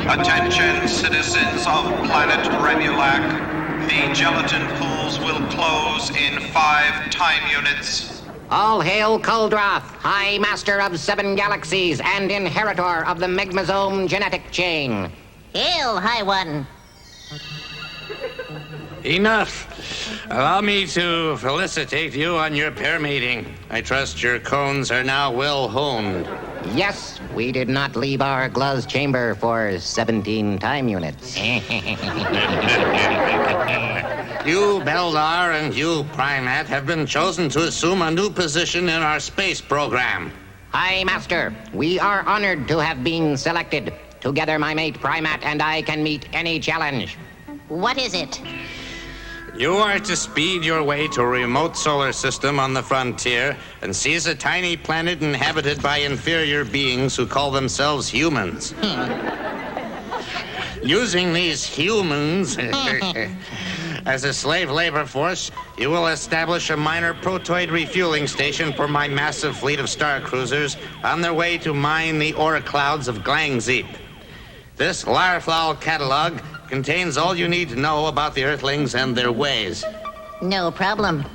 Attention, citizens of planet Remulac. The gelatin pools will close in 5 time units. All hail Kuldroth, High Master of 7 galaxies and inheritor of the Megmasome genetic chain. Hail, High One. Enough. Allow me to felicitate you on your pair meeting. I trust your cones are now well honed. Yes, we did not leave our Gluz chamber for 17 time units. You, Beldar, and you, Primat, have been chosen to assume a new position in our space program. High Master, we are honored to have been selected. Together, my mate Primat and I can meet any challenge. What is it? You are to speed your way to a remote solar system on the frontier and seize a tiny planet inhabited by inferior beings who call themselves humans. Using these humans as a slave labor force, you will establish a minor protoid refueling station for my massive fleet of star cruisers on their way to mine the ore clouds of Glangzeep. This Larflal catalog contains all you need to know about the Earthlings and their ways. No problem.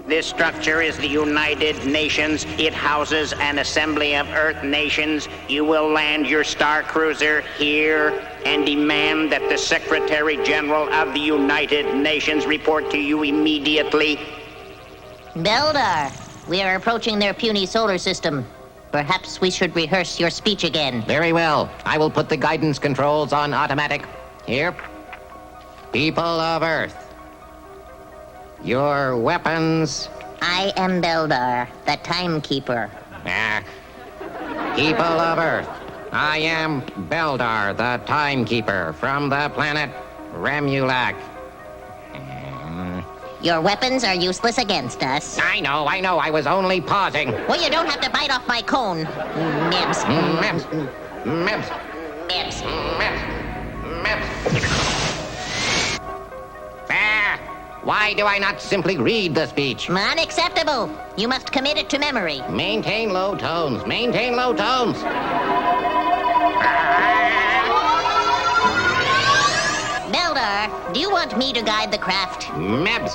This structure is the United Nations. It houses an assembly of Earth nations. You will land your star cruiser here and demand that the Secretary General of the United Nations report to you immediately. Beldar, we are approaching their puny solar system. Perhaps we should rehearse your speech again. Very well. I will put the guidance controls on automatic. Here. People of Earth. Your weapons. I am Beldar, the timekeeper. People of Earth. I am Beldar, the timekeeper, from the planet Remulac. Your weapons are useless against us. I know. I was only pausing. Well, you don't have to bite off my cone. Mibs. Mibs. Mibs. Mibs. Mibs. Why do I not simply read the speech? Unacceptable. You must commit it to memory. Maintain low tones. Maintain low tones. Beldar, do you want me to guide the craft? Mebs.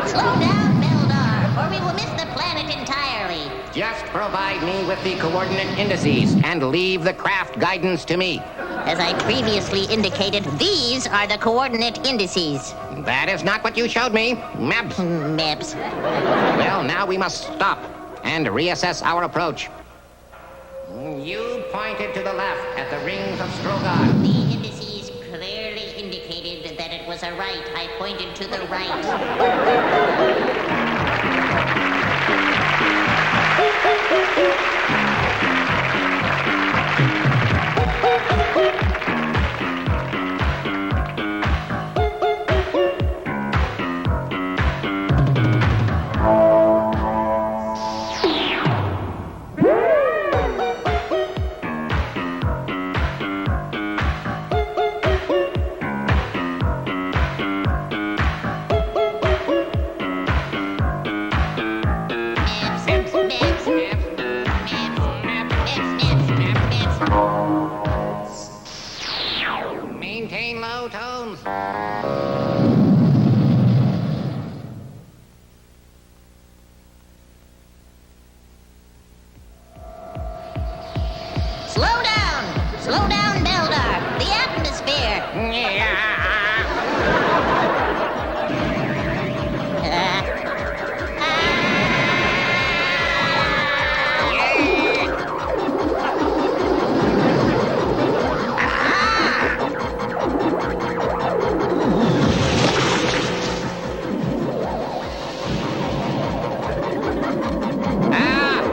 Slow down, Beldar, or we will miss the planet entirely. Just provide me with the coordinate indices and leave the craft guidance to me. As I previously indicated, these are the coordinate indices. That is not what you showed me. Mebs. Mibs. Well, now we must stop and reassess our approach. You pointed to the left at the rings of Strogon. The indices clearly indicated that it was a right. I pointed to the right. Maintain low tones. Slow down! Slow down, Beldar! The atmosphere!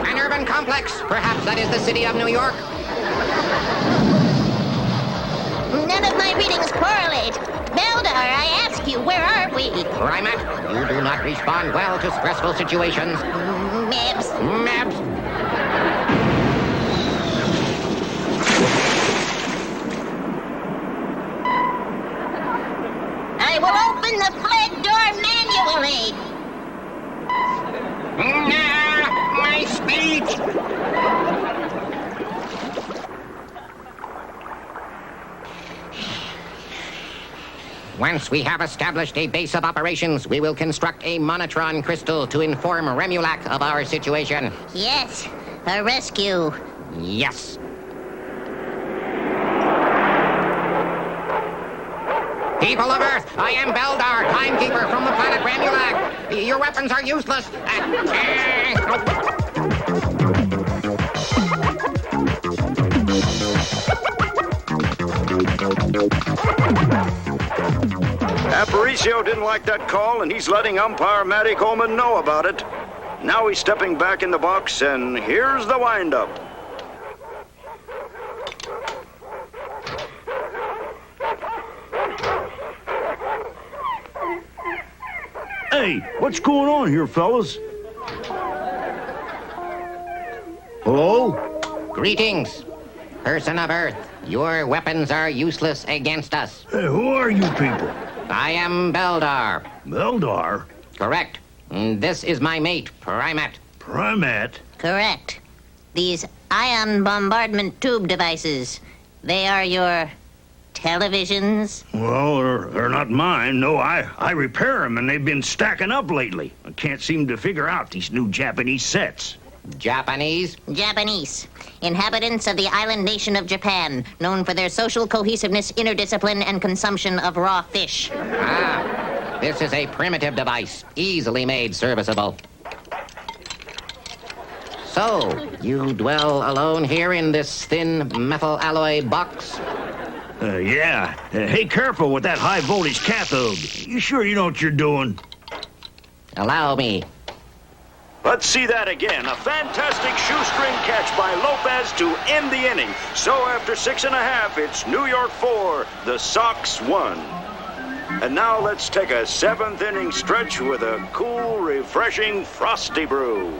An urban complex. Perhaps that is the city of New York. None of my readings correlate. Beldar, I ask you, where are we? Primat, you do not respond well to stressful situations. Mibs. Mebs. I will open the plague door Equally. My speech! Once we have established a base of operations, we will construct a monotron crystal to inform Remulac of our situation. Yes, a rescue. Yes. People of Earth, I am Beldar, timekeeper from the planet Remulac. Your weapons are useless. Aparicio didn't like that call, and he's letting umpire Matty Coleman know about it. Now he's stepping back in the box, and here's the windup. Hey, what's going on here, fellas? Hello? Greetings, person of Earth. Your weapons are useless against us. Hey, who are you people? I am Beldar. Beldar? Correct. This is my mate, Primat. Primat? Correct. These ion bombardment tube devices, they are your televisions? Well, they're not mine. No, I repair them, and they've been stacking up lately. I can't seem to figure out these new Japanese sets. Japanese? Japanese. Inhabitants of the island nation of Japan, known for their social cohesiveness, interdiscipline, and consumption of raw fish. Ah, this is a primitive device, easily made serviceable. So, you dwell alone here in this thin metal alloy box? Yeah. Hey, careful with that high-voltage cathode. You sure you know what you're doing? Allow me. Let's see that again. A fantastic shoestring catch by Lopez to end the inning. So after 6.5, it's New York 4, the Sox 1. And now let's take a 7th inning stretch with a cool, refreshing Frosty Brew.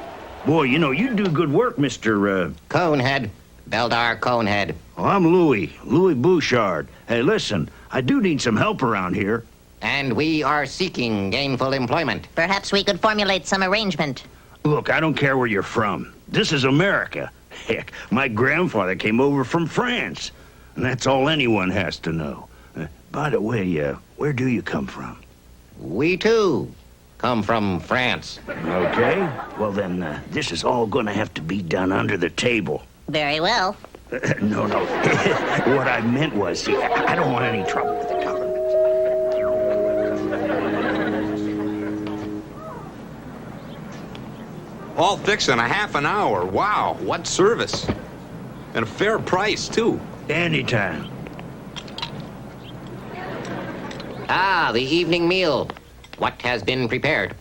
Boy, you know, you do good work, Mr. Conehead. Beldar Conehead. Oh, I'm Louis Bouchard. Hey, listen, I do need some help around here. And we are seeking gainful employment. Perhaps we could formulate some arrangement. Look, I don't care where you're from. This is America. Heck, my grandfather came over from France. And that's all anyone has to know. By the way, where do you come from? We, too, come from France. Okay. Well, then, this is all gonna have to be done under the table. Very well. No. What I meant was, see, I don't want any trouble with the government. All fixed in a half an hour. Wow, what service. And a fair price, too. Anytime. Ah, the evening meal. What has been prepared?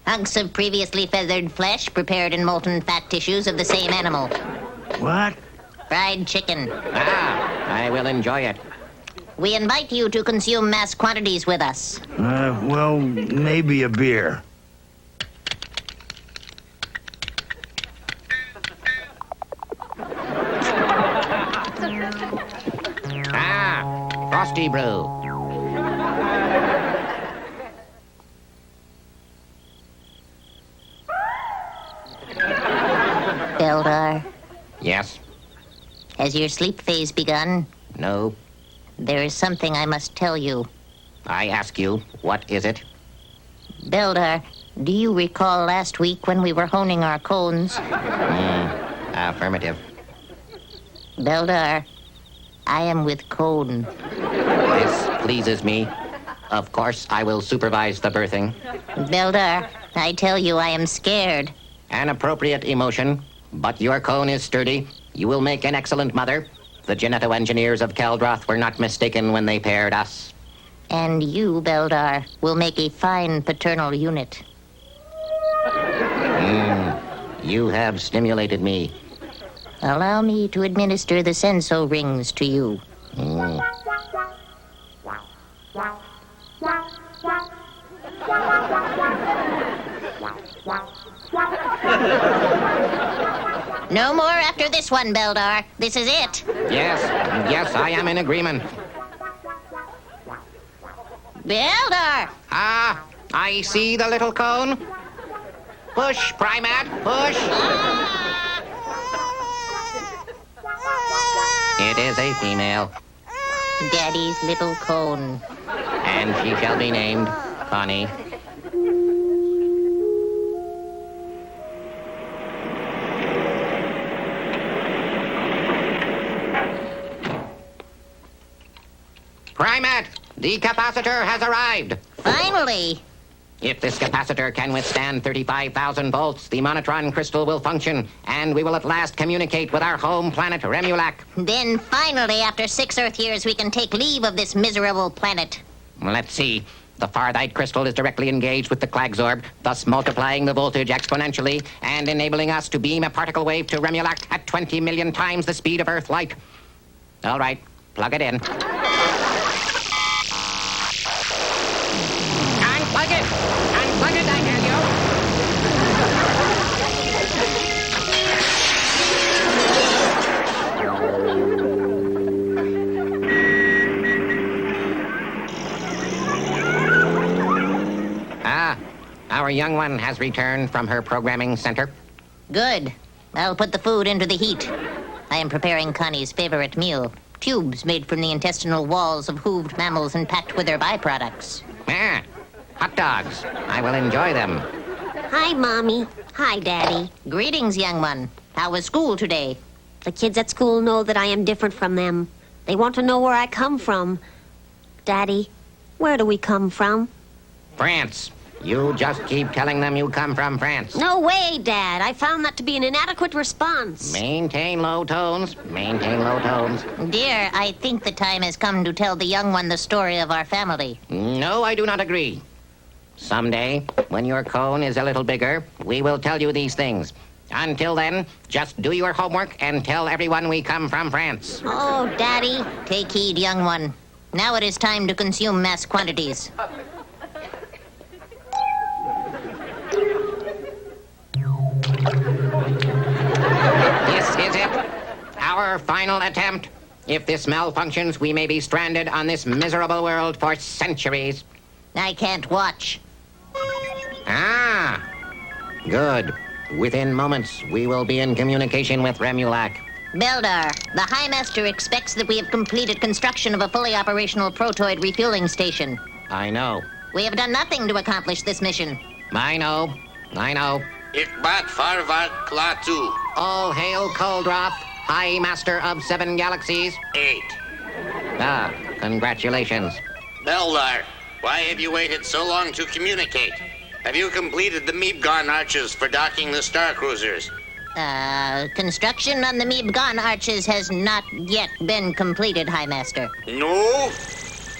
Hunks of previously feathered flesh prepared in molten fat tissues of the same animal. What? Fried chicken. Ah, I will enjoy it. We invite you to consume mass quantities with us. Well, maybe a beer. Ah, Frosty Brew. Beldar, Yes? has your sleep phase begun? No? There is something I must tell you. I ask you, what is it? Beldar, do you recall last week when we were honing our cones? Affirmative. Beldar, I am with Cone. This pleases me. Of course, I will supervise the birthing. Beldar, I tell you I am scared. An appropriate emotion, but your cone is sturdy. You will make an excellent mother. The geneto-engineers of Keldroth were not mistaken when they paired us. And you, Beldar, will make a fine paternal unit. You have stimulated me. Allow me to administer the senso rings to you. No more after this one, Beldar. This is it. Yes, I am in agreement. Beldar! Ah, I see the little cone. Push, Primat, push. It is a female, Daddy's little cone. and she shall be named Connie. Primat, the capacitor has arrived. Finally! If this capacitor can withstand 35,000 volts, the monotron crystal will function, and we will at last communicate with our home planet, Remulac. Then finally, after 6 Earth years, we can take leave of this miserable planet. Let's see. The Farthite crystal is directly engaged with the Klagzorb, thus multiplying the voltage exponentially and enabling us to beam a particle wave to Remulac at 20 million times the speed of Earth light. All right, plug it in. Unplug it! Unplug it, I tell you! Our young one has returned from her programming center. Good. I'll put the food into the heat. I am preparing Connie's favorite meal. Tubes made from the intestinal walls of hooved mammals and packed with their byproducts. Hot dogs. I will enjoy them. Hi, Mommy. Hi, Daddy. Greetings, young one. How was school today? The kids at school know that I am different from them. They want to know where I come from. Daddy, where do we come from? France. You just keep telling them you come from France. No way, Dad. I found that to be an inadequate response. Maintain low tones. Maintain low tones. Dear, I think the time has come to tell the young one the story of our family. No, I do not agree. Someday, when your cone is a little bigger, we will tell you these things. Until then, just do your homework and tell everyone we come from France. Oh, Daddy. Take heed, young one. Now it is time to consume mass quantities. This is it. Our final attempt. If this malfunctions, we may be stranded on this miserable world for centuries. I can't watch. Ah, good. Within moments, we will be in communication with Remulac. Beldar, the High Master expects that we have completed construction of a fully operational protoid refueling station. I know. We have done nothing to accomplish this mission. I know. I know. Ikbat Farvat Klaatu. All hail Kuldroth, High Master of 7 galaxies. 8. Ah, congratulations. Beldar, why have you waited so long to communicate? Have you completed the Meebgon arches for docking the star cruisers? Construction on the Meebgon arches has not yet been completed, High Master. No?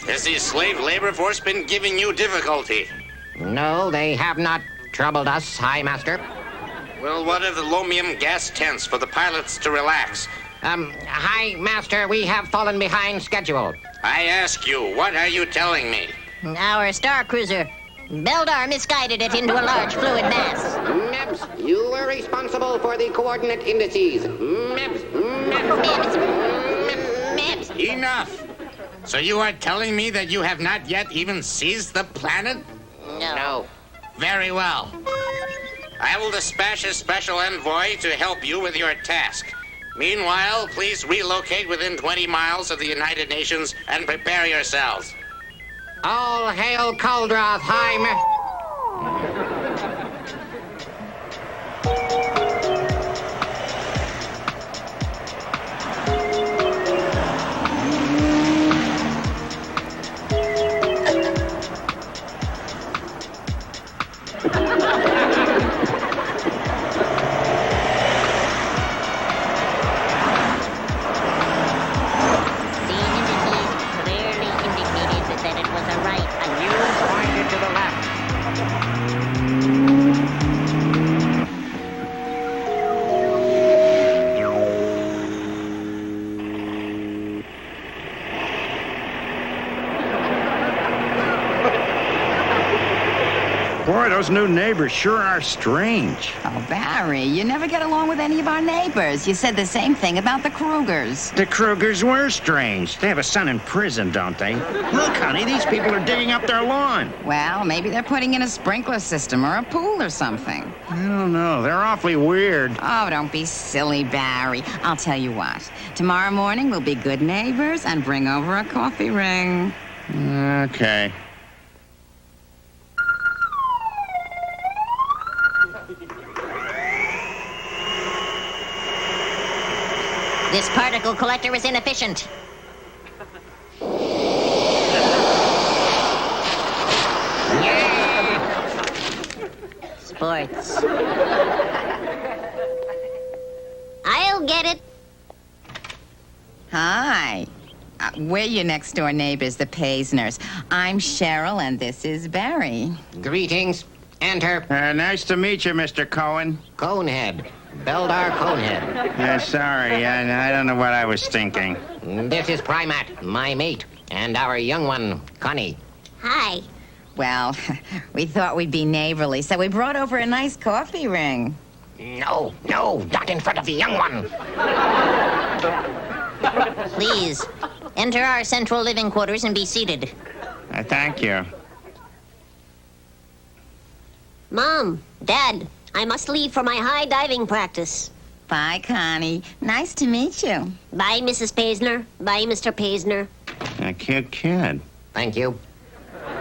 Has the slave labor force been giving you difficulty? No, they have not troubled us, High Master. Well, what of the lomium gas tents for the pilots to relax? High Master, we have fallen behind schedule. I ask you, what are you telling me? Our star cruiser. Beldar misguided it into a large fluid mass. Meps, you were responsible for the coordinate indices. Meps. Mibs. Enough! So you are telling me that you have not yet even seized the planet? No. Very well. I will dispatch a special envoy to help you with your task. Meanwhile, please relocate within 20 miles of the United Nations and prepare yourselves. All hail Kuldroth, High pointed to the left. Boy, those new neighbors sure are strange. Oh, Barry, you never get along with any of our neighbors. You said the same thing about the Krugers. The Krugers were strange. They have a son in prison, don't they? Look, honey, these people are digging up their lawn. Well, maybe they're putting in a sprinkler system or a pool or something. I don't know. They're awfully weird. Oh, don't be silly, Barry. I'll tell you what. Tomorrow morning we'll be good neighbors and bring over a coffee ring. Okay. This particle collector is inefficient. Sports. I'll get it. Hi. We're your next door neighbors, the Paisners. I'm Cheryl, and this is Barry. Greetings. Enter. Nice to meet you, Mr. Cohen. Conehead. Beldar Conehead. Sorry, I don't know what I was thinking. This is Primat, my mate, and our young one, Connie. Hi. Well, we thought we'd be neighborly, so we brought over a nice coffee ring. No, not in front of the young one. Please, enter our central living quarters and be seated. Thank you. Mom, Dad, I must leave for my high diving practice. Bye, Connie. Nice to meet you. Bye, Mrs. Paisner. Bye, Mr. Paisner. A cute kid. Thank you.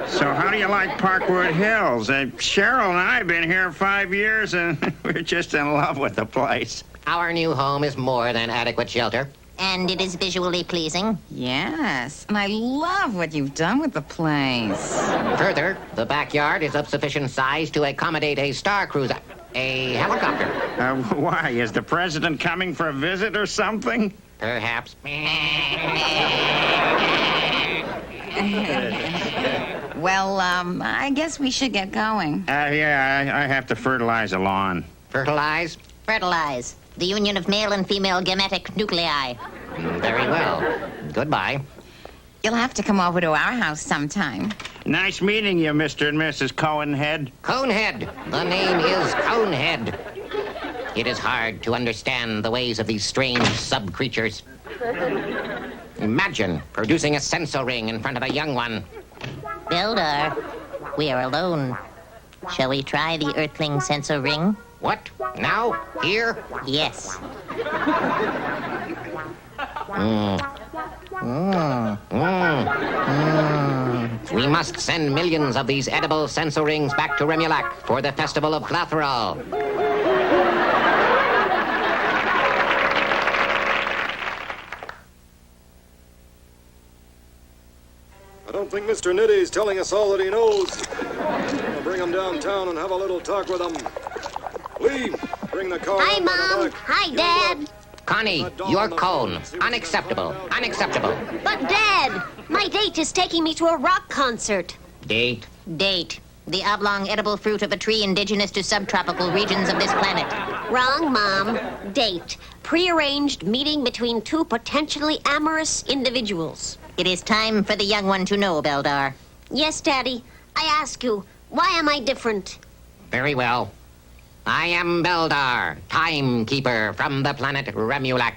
So how do you like Parkwood Hills? Cheryl and I have been here 5 years, and we're just in love with the place. Our new home is more than adequate shelter. And it is visually pleasing. Yes, and I love what you've done with the place. Further, the backyard is of sufficient size to accommodate a star cruiser. A helicopter. Why? Is the president coming for a visit or something? Perhaps. Well, I guess we should get going. Yeah, I have to fertilize the lawn. Fertilize? Fertilize. The union of male and female gametic nuclei. Very well. Goodbye. You'll have to come over to our house sometime. Nice meeting you, Mr. and Mrs. Conehead. Conehead. The name is Conehead. It is hard to understand the ways of these strange sub-creatures. Imagine producing a sensor ring in front of a young one. Beldar, we are alone. Shall we try the Earthling sensor ring? What? Now? Here? Yes. We must send millions of these edible sensor rings back to Remulac for the Festival of Clathrol. I don't think Mr. Nitty's telling us all that he knows. I'm gonna bring him downtown and have a little talk with him. Lee, bring the car Hi, up on the Mom. back. Hi, You Dad. look. Connie, your cone. Unacceptable. Unacceptable. But, Dad, my date is taking me to a rock concert. Date. Date. The oblong edible fruit of a tree indigenous to subtropical regions of this planet. Wrong, Mom. Date. Prearranged meeting between two potentially amorous individuals. It is time for the young one to know, Beldar. Yes, Daddy. I ask you, why am I different? Very well. I am Beldar, timekeeper from the planet Remulac.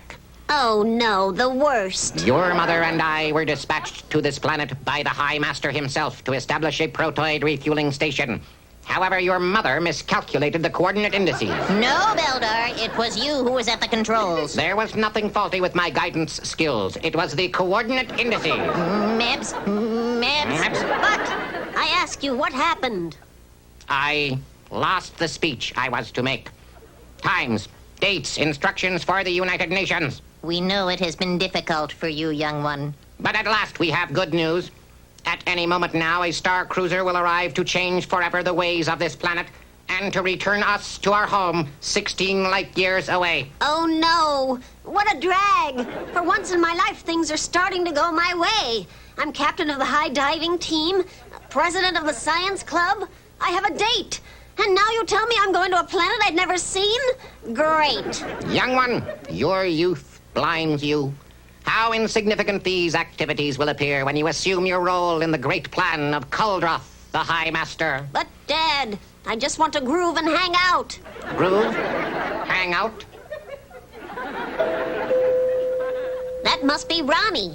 Oh, no, the worst. Your mother and I were dispatched to this planet by the High Master himself to establish a protoid refueling station. However, your mother miscalculated the coordinate indices. No, Beldar, it was you who was at the controls. There was nothing faulty with my guidance skills. It was the coordinate indices. Mebs. But I ask you, what happened? I lost the speech I was to make. Times, dates, instructions for the United Nations. We know it has been difficult for you, young one. But at last we have good news. At any moment now, a star cruiser will arrive to change forever the ways of this planet and to return us to our home 16 light years away. Oh, no. What a drag. For once in my life, things are starting to go my way. I'm captain of the high diving team, president of the science club. I have a date. And now you tell me I'm going to a planet I'd never seen? Great. Young one, your youth blinds you. How insignificant these activities will appear when you assume your role in the great plan of Kuldroth, the High Master. But Dad, I just want to groove and hang out. Groove? Hang out? That must be Ronnie.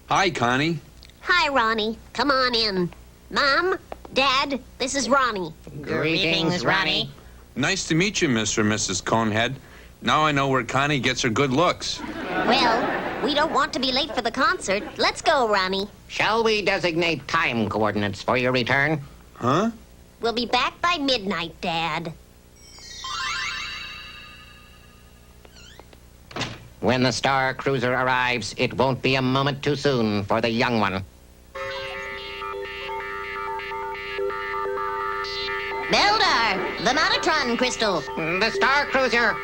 Hi, Connie. Hi, Ronnie. Come on in. Mom, Dad, this is Ronnie. Greetings, Ronnie. Nice to meet you, Mr. and Mrs. Conehead. Now I know where Connie gets her good looks. Well, we don't want to be late for the concert. Let's go, Ronnie. Shall we designate time coordinates for your return? Huh? We'll be back by midnight, Dad. When the Star Cruiser arrives, it won't be a moment too soon for the young one. Beldar, the Monotron crystal. The Star Cruiser!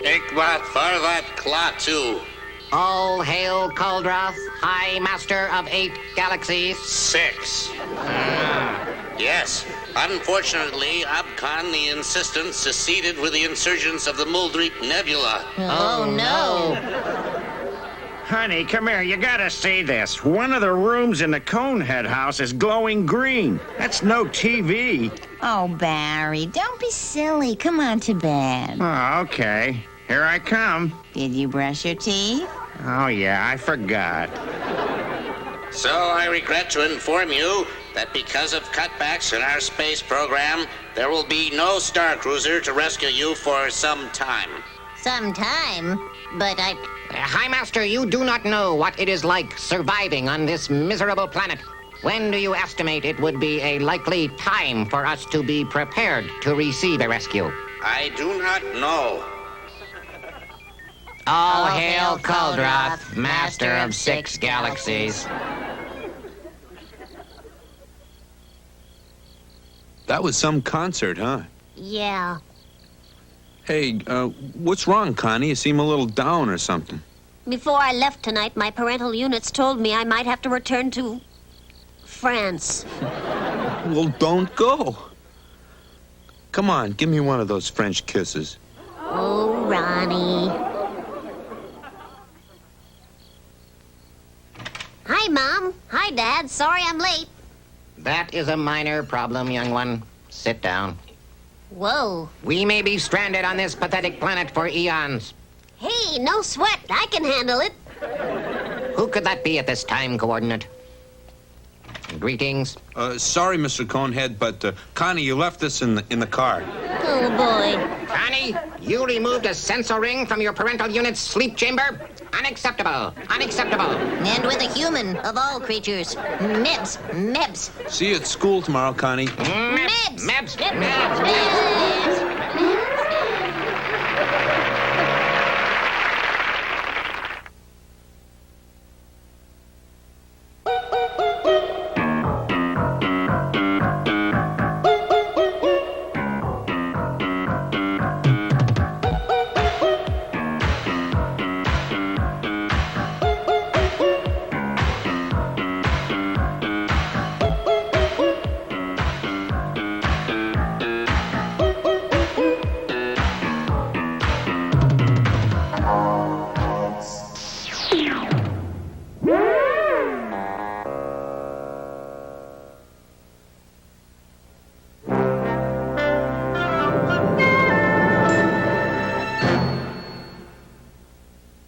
Ikbat Farvat Klaatu. All hail Kuldroth, High Master of 8 galaxies. 6. Yes. Unfortunately, Abkhan, the insistent, seceded with the insurgents of the Muldreak Nebula. Oh, no. Honey, come here. You gotta see this. One of the rooms in the Conehead house is glowing green. That's no TV. Oh, Barry, don't be silly. Come on to bed. Oh, okay. Here I come. Did you brush your teeth? Oh, yeah, I forgot. So I regret to inform you that because of cutbacks in our space program, there will be no Star Cruiser to rescue you for some time. Some time, but High Master, you do not know what it is like surviving on this miserable planet. When do you estimate it would be a likely time for us to be prepared to receive a rescue? I do not know. All hail Kuldroth, Master of 6 galaxies. That was some concert, huh? Yeah. Hey, what's wrong, Connie? You seem a little down or something. Before I left tonight, my parental units told me I might have to return to France. Well, don't go. Come on, give me one of those French kisses. Oh, Ronnie. Hi, Mom. Hi, Dad. Sorry I'm late. That is a minor problem, young one. Sit down. Whoa. We may be stranded on this pathetic planet for eons. Hey, no sweat. I can handle it. Who could that be at this time coordinate? Greetings. Sorry, Mr. Conehead, but Connie, you left us in the car. Oh, boy. Connie, you removed a sensor ring from your parental unit's sleep chamber? Unacceptable. Unacceptable. and with a human of all creatures. Mebs. See you at school tomorrow, Connie. Mebs. Mebs. Mebs.